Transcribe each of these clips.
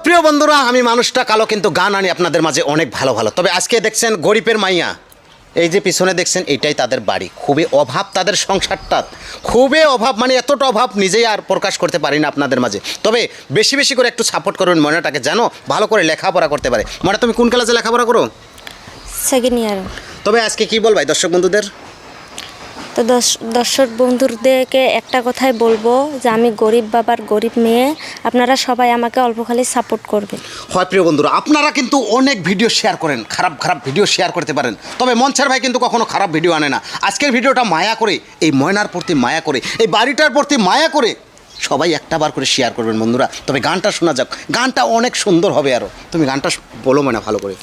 প্রিয় বন্ধুরা, আমি মানুষটা কালো কিন্তু গান আনি আপনাদের মাঝে অনেক ভালো ভালো। তবে আজকে দেখছেন গরিবের মাইয়া, এই যে পিছনে দেখছেন এটাই তাদের বাড়ি। খুবই অভাব তাদের সংসারটা, খুবই অভাব, মানে এতটা অভাব নিজেই আর প্রকাশ করতে পারি না আপনাদের মাঝে। তবে বেশি বেশি করে একটু সাপোর্ট করবেন ময়নাটাকে, যেন ভালো করে লেখাপড়া করতে পারে। মানে তুমি কোন ক্লাসে লেখাপড়া করো? Second year. তবে আজকে কি বলবাই দর্শক বন্ধুদের? তো দর্শক বন্ধুদেরকে একটা কথাই বলবো যে আমি গরিব বাবার গরিব মেয়ে, আপনারা সবাই আমাকে অল্প খালি সাপোর্ট করবেন। হয় প্রিয় বন্ধুরা, আপনারা কিন্তু অনেক ভিডিও শেয়ার করেন, খারাপ খারাপ ভিডিও শেয়ার করতে পারেন, তবে মনসার ভাই কিন্তু কখনো খারাপ ভিডিও আনে না। আজকের ভিডিওটা মায়া করে, এই ময়নার প্রতি মায়া করে, এই বাড়িটার প্রতি মায়া করে সবাই একটা বার করে শেয়ার করবেন বন্ধুরা। তবে গানটা শোনা যাক, গানটা অনেক সুন্দর হবে। আরও তুমি গানটা বলো ময়না ভালো করে।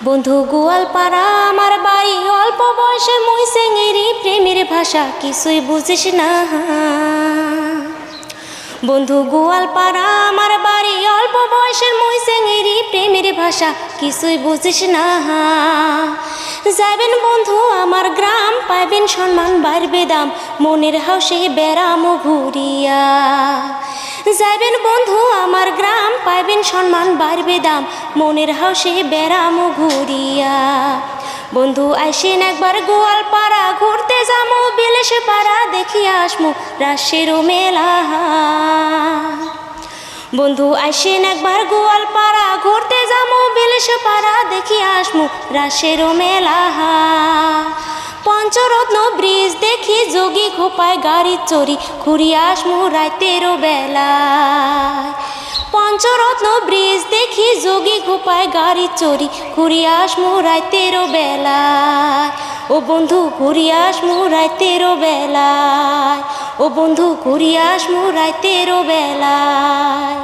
বন্ধু গোয়ালপাড়া আমার বাড়ি, অল্প বয়সে মুই সেঙেরি প্রেমের ভাষা কিছুই বুঝিস না। বন্ধু গোয়ালপাড়া আমার বাড়ি, অল্প বয়সের মুই সেঙেরি প্রেমের ভাষা কিছুই বুঝিস না। যাবেন বন্ধু আমার গ্রাম, পাইবেন সম্মান বাড়বে দাম, মনের হাউসে বেড়াম ঘুরিয়া। যাবেন বন্ধু আমার গ্রাম, পাইবেন সম্মান বাড়বে দাম, মনের হাউসে বেড়াম ঘুরিয়া। বন্ধু আইসেন একবার গোয়ালপাড়া, ঘুরতে যামু বিলেশ পাড়া, দেখিয়া আসমু রাসের মেলা। বন্ধু আইসেন একবার গোয়ালপাড়া, ঘুরতে যামু বিলেশ পাড়া, দেখিয়া আসমু রাসের মেলা। পঞ্চরত্ন ব্রিজ দেখি যোগী খোপায় গাড়ি চড়ি, ঘুরিয়া আসমু রাতের বেলায়। পঞ্চরত্ন ব্রিজ দেখি যোগী খোপায় গাড়ি চড়ি, ঘুরিয়া আসমু রাতের বেলায়। ও বন্ধু ঘুরিয়া আসমু রাতের বেলায়, ও বন্ধু ঘুরিয়া আসমু রাতের বেলায়।